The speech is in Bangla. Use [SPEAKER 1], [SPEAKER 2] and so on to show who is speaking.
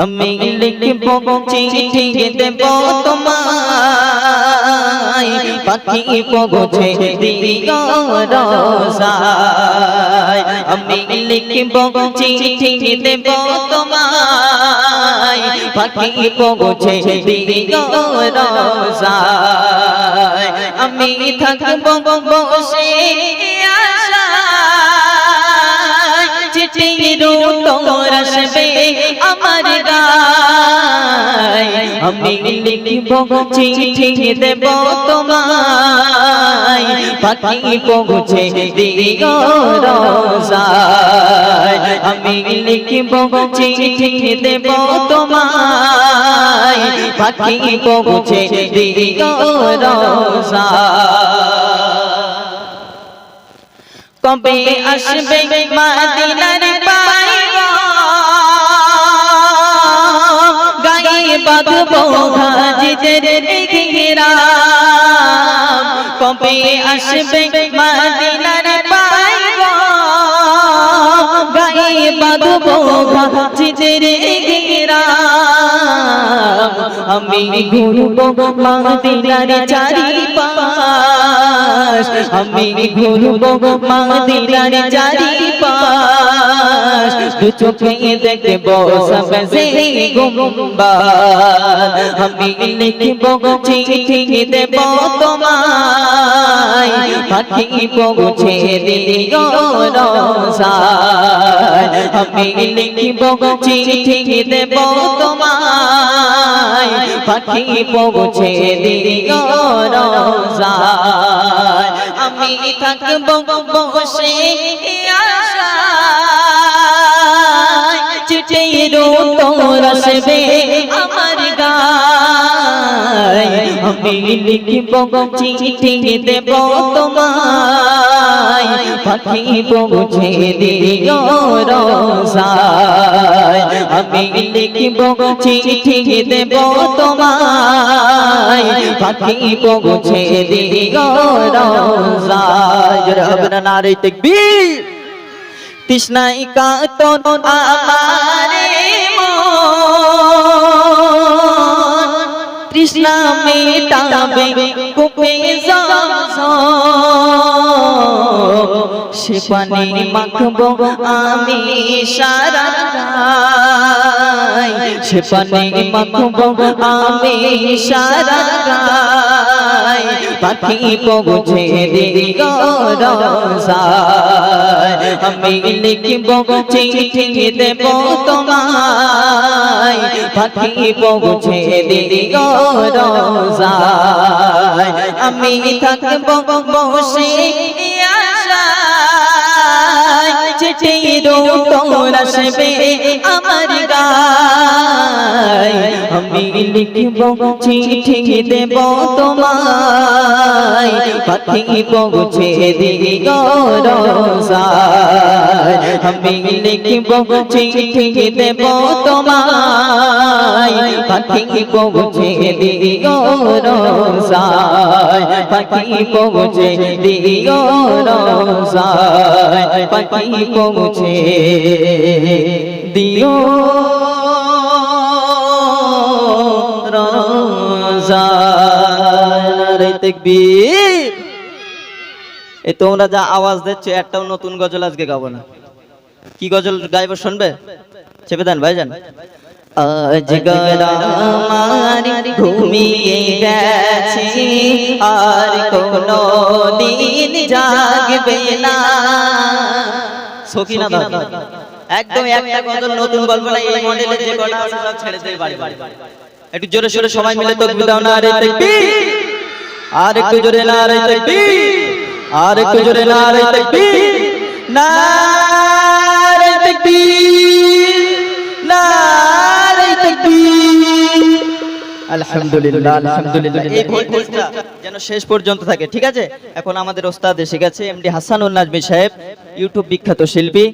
[SPEAKER 1] আমি লিখব চিঠি দেব তোমায়, পাখি পৌঁছে দিও রোজায়। আমি লিখব চিঠি দেব তোমায়, পাখি পৌঁছে দিও রোজায়। আমি থাকব বসে আশায়, চিঠির উত্তর আসবে আমার গায়। আমি লিখব চিঠি দেব তোমায়, পাখি পৌঁছে দিও রোজায়। আমি লিখব চিঠি দেব তোমায়, পাখি পৌঁছে দিও রোজায়। কবে আসবে মদিনার পাইবা, গায়ে বাঁধবো হাজিদের ঘেরাম। কবে আসবে মদিনার পাইবা, গায়ে বাঁধবো হাজিদের ঘেরাম। আমি ঘুরবো মদিনার চারিপাশ, আমি ঘুরবো মদিনার চারিপাশ। দু চোখে দেখবো সবসে গুম্বাদ। আমি লিখব চিঠি দেব তোমায়, পাখি পৌঁছে দিও রোজায়। আমি লিখব চিঠি দেব তোমায়, পাখি পৌঁছে দিও রোজায়। আমি থাকব বসে আশায়, চিঠির উত্তর আসবে আমার গায়। আমি লিখব চিঠি দেব তোমায়, পাখি পৌঁছে দিও রোজায়। আমি লিখব চিঠি দেব তোমায়, পাখি পৌঁছে দিও রোজায়। রব্বানা নারে তাকবীর। তৃষ্ণায় কাতর আমারে মন, তৃষ্ণা মেটাবে কূপে জমজম। সে পানি মাখবো আমি সারা গায়, সে পানি মাখবো আমি সারা গায়। পাখি পৌঁছে দিও রোজায়। আমি লিখব চিঠি দেব তোমায়, পাখি পৌঁছে দিও রোজায়। আমি থাকব বসে আশায়, চিঠির উত্তর আসবে আমার গায়। আমি লিখব চিঠি দেব তোমায়, পাখি পৌঁছে দিও রোজায়। আমি লিখব চিঠি দেব তোমায়, পাখি পৌঁছে দিও রোজায়। পাখি পৌঁছে দিও রোজায়, পাখি পৌঁছে দিও রোজায়। নারে তাকবীর। এই তোমরা যা আওয়াজ দিচ্ছ, একটাও নতুন গজল আজকে গাবো না। কি গজল গাইবো শুনবে? চেপে দেন ভাইজান। আজ আমার ঘুমিয়ে গেছে, আর কোনো দিন জাগবে না। সকিনা দাদা একদম একটা গজল নতুন বলবো না, এই মডেলের যে কটা আছে সব ছেড়ে দেই বাড়ি বাড়ি। একটু জোরে সোরে সবাই মিলে তাকবীর দাও। নারে তাকবীর। আর একটু জোরে নারে তাকবীর, আর একটু জোরে নারে তাকবীর, নারে তাকবীর, নারে তাকবীর। আলহামদুলিল্লাহ, আলহামদুলিল্লাহ। এই ভোল্টেজটা যেন শেষ পর্যন্ত থাকে, ঠিক আছে? এখন আমাদের ওস্তাদ এসে গেছে, এমডি হাসানুল নাজমি সাহেব, ইউটিউব বিখ্যাত শিল্পী।